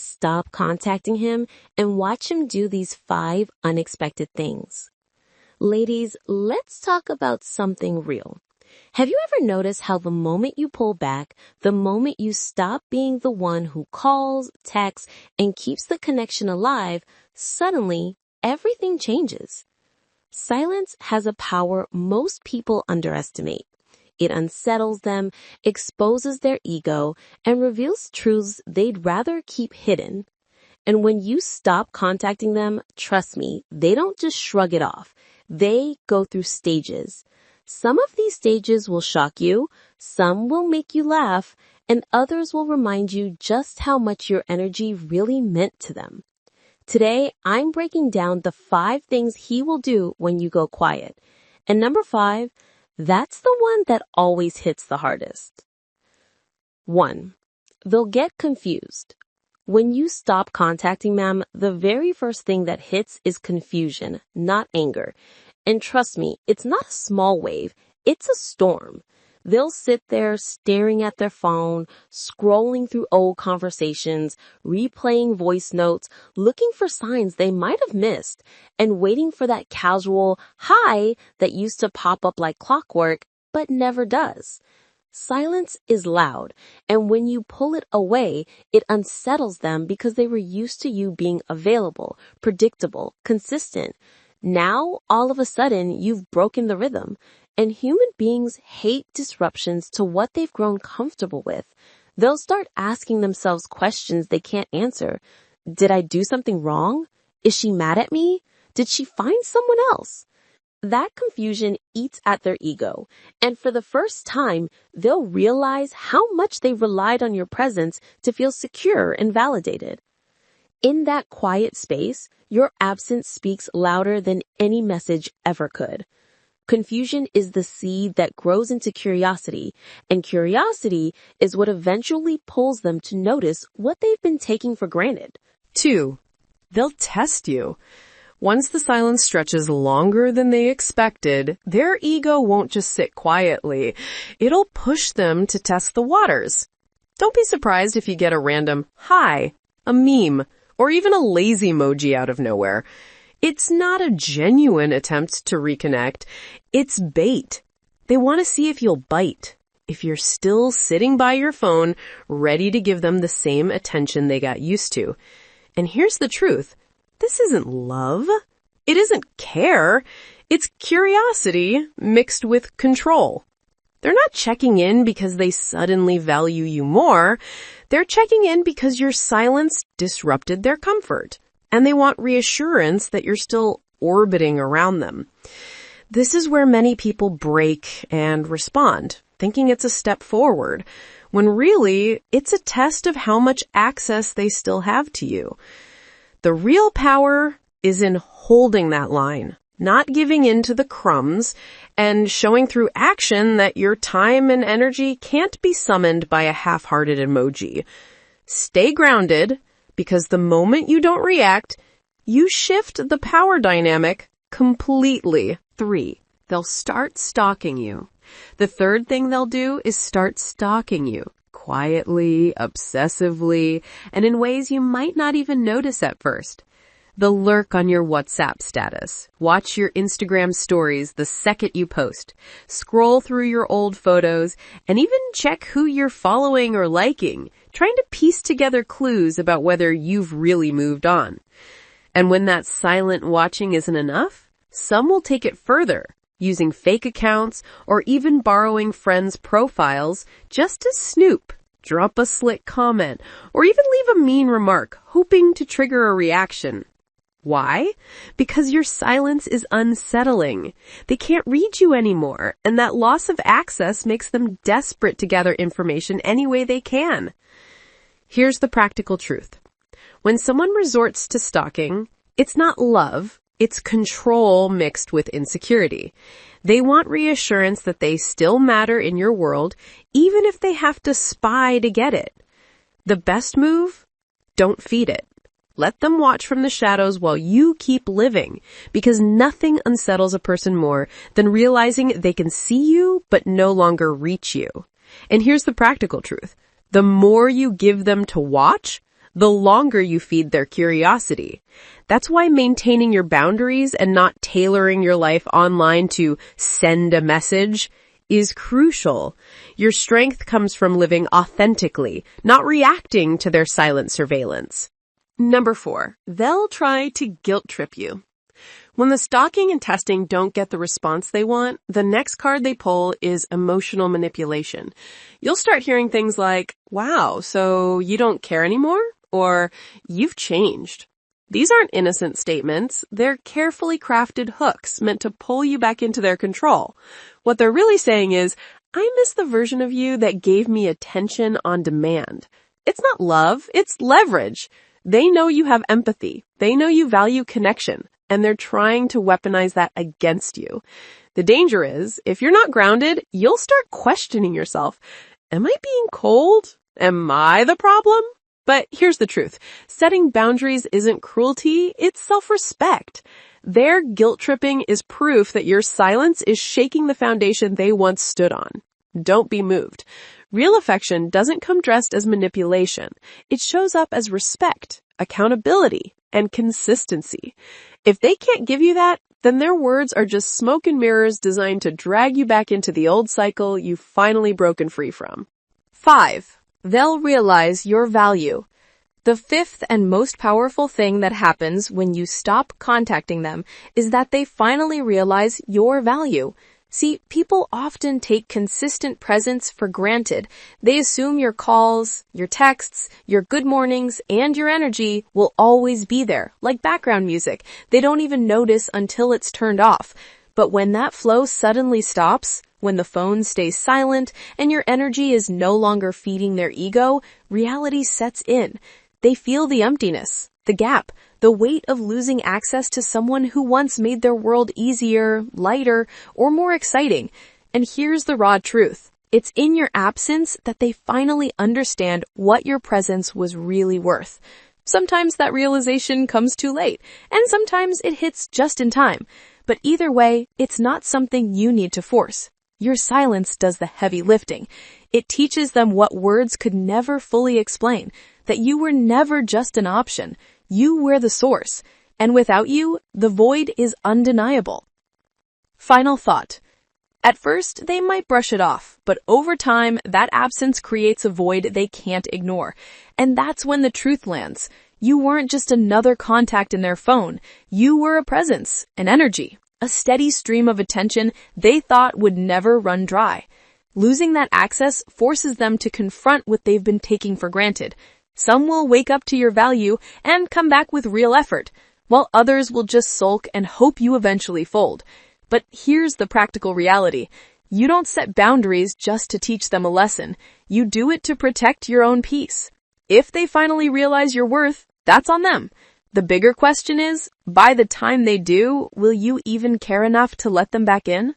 Stop contacting him and watch him do these 5 unexpected things. Ladies, let's talk about something real. Have you ever noticed how the moment you pull back, the moment you stop being the one who calls, texts, and keeps the connection alive, suddenly everything changes? Silence has a power most people underestimate. It unsettles them, exposes their ego, and reveals truths they'd rather keep hidden. And when you stop contacting them, trust me, they don't just shrug it off. They go through stages. Some of these stages will shock you, some will make you laugh, and others will remind you just how much your energy really meant to them. Today, I'm breaking down the 5 things he will do when you go quiet. And number 5, that's the one that always hits the hardest. 1. They'll get confused. When you stop contacting them, the very first thing that hits is confusion, not anger. And trust me, it's not a small wave, it's a storm. They'll sit there staring at their phone, scrolling through old conversations, replaying voice notes, looking for signs they might have missed, and waiting for that casual hi that used to pop up like clockwork, but never does. Silence is loud, and when you pull it away, it unsettles them because they were used to you being available, predictable, consistent. Now, all of a sudden, you've broken the rhythm, and human beings hate disruptions to what they've grown comfortable with. They'll start asking themselves questions they can't answer. Did I do something wrong? Is she mad at me? Did she find someone else? That confusion eats at their ego, and for the first time, they'll realize how much they relied on your presence to feel secure and validated. In that quiet space, your absence speaks louder than any message ever could. Confusion is the seed that grows into curiosity, and curiosity is what eventually pulls them to notice what they've been taking for granted. 2. They'll test you. Once the silence stretches longer than they expected, their ego won't just sit quietly. It'll push them to test the waters. Don't be surprised if you get a random hi, a meme, or even a lazy emoji out of nowhere. It's not a genuine attempt to reconnect. It's bait. They want to see if you'll bite, if you're still sitting by your phone, ready to give them the same attention they got used to. And here's the truth. This isn't love. It isn't care. It's curiosity mixed with control. They're not checking in because they suddenly value you more. They're checking in because your silence disrupted their comfort, and they want reassurance that you're still orbiting around them. This is where many people break and respond, thinking it's a step forward, when really it's a test of how much access they still have to you. The real power is in holding that line, not giving in to the crumbs, and showing through action that your time and energy can't be summoned by a half-hearted emoji. Stay grounded, because the moment you don't react, you shift the power dynamic completely. 3. They'll start stalking you. The third thing they'll do is start stalking you. Quietly, obsessively, and in ways you might not even notice at first. They'll lurk on your WhatsApp status, watch your Instagram stories the second you post, scroll through your old photos, and even check who you're following or liking, trying to piece together clues about whether you've really moved on. And when that silent watching isn't enough, some will take it further, using fake accounts or even borrowing friends' profiles just to snoop, drop a slick comment, or even leave a mean remark, hoping to trigger a reaction. Why? Because your silence is unsettling. They can't read you anymore, and that loss of access makes them desperate to gather information any way they can. Here's the practical truth. When someone resorts to stalking, it's not love, it's control mixed with insecurity. They want reassurance that they still matter in your world, even if they have to spy to get it. The best move? Don't feed it. Let them watch from the shadows while you keep living, because nothing unsettles a person more than realizing they can see you but no longer reach you. And here's the practical truth. The more you give them to watch, the longer you feed their curiosity. That's why maintaining your boundaries and not tailoring your life online to send a message is crucial. Your strength comes from living authentically, not reacting to their silent surveillance. Number 4, they'll try to guilt trip you. When the stalking and testing don't get the response they want, the next card they pull is emotional manipulation. You'll start hearing things like, wow, so you don't care anymore? Or, you've changed. These aren't innocent statements. They're carefully crafted hooks meant to pull you back into their control. What they're really saying is, I miss the version of you that gave me attention on demand. It's not love, it's leverage. They know you have empathy. They know you value connection, and they're trying to weaponize that against you. The danger is, if you're not grounded, you'll start questioning yourself. Am I being cold? Am I the problem? But here's the truth. Setting boundaries isn't cruelty, it's self-respect. Their guilt tripping is proof that your silence is shaking the foundation they once stood on. Don't be moved. Real affection doesn't come dressed as manipulation. It shows up as respect, accountability, and consistency. If they can't give you that, then their words are just smoke and mirrors designed to drag you back into the old cycle you've finally broken free from. 5. They'll realize your value. The fifth and most powerful thing that happens when you stop contacting them is that they finally realize your value. See, people often take consistent presence for granted. They assume your calls, your texts, your good mornings, and your energy will always be there, like background music. They don't even notice until it's turned off. But when that flow suddenly stops, when the phone stays silent and your energy is no longer feeding their ego, reality sets in. They feel the emptiness, the gap, the weight of losing access to someone who once made their world easier, lighter, or more exciting. And here's the raw truth. It's in your absence that they finally understand what your presence was really worth. Sometimes that realization comes too late, and sometimes it hits just in time. But either way, it's not something you need to force. Your silence does the heavy lifting. It teaches them what words could never fully explain, that you were never just an option. You were the source. And without you, the void is undeniable. Final thought. At first, they might brush it off, but over time, that absence creates a void they can't ignore. And that's when the truth lands. You weren't just another contact in their phone. You were a presence, an energy, a steady stream of attention they thought would never run dry. Losing that access forces them to confront what they've been taking for granted. Some will wake up to your value and come back with real effort, while others will just sulk and hope you eventually fold. But here's the practical reality. You don't set boundaries just to teach them a lesson. You do it to protect your own peace. If they finally realize your worth, that's on them. The bigger question is, by the time they do, will you even care enough to let them back in?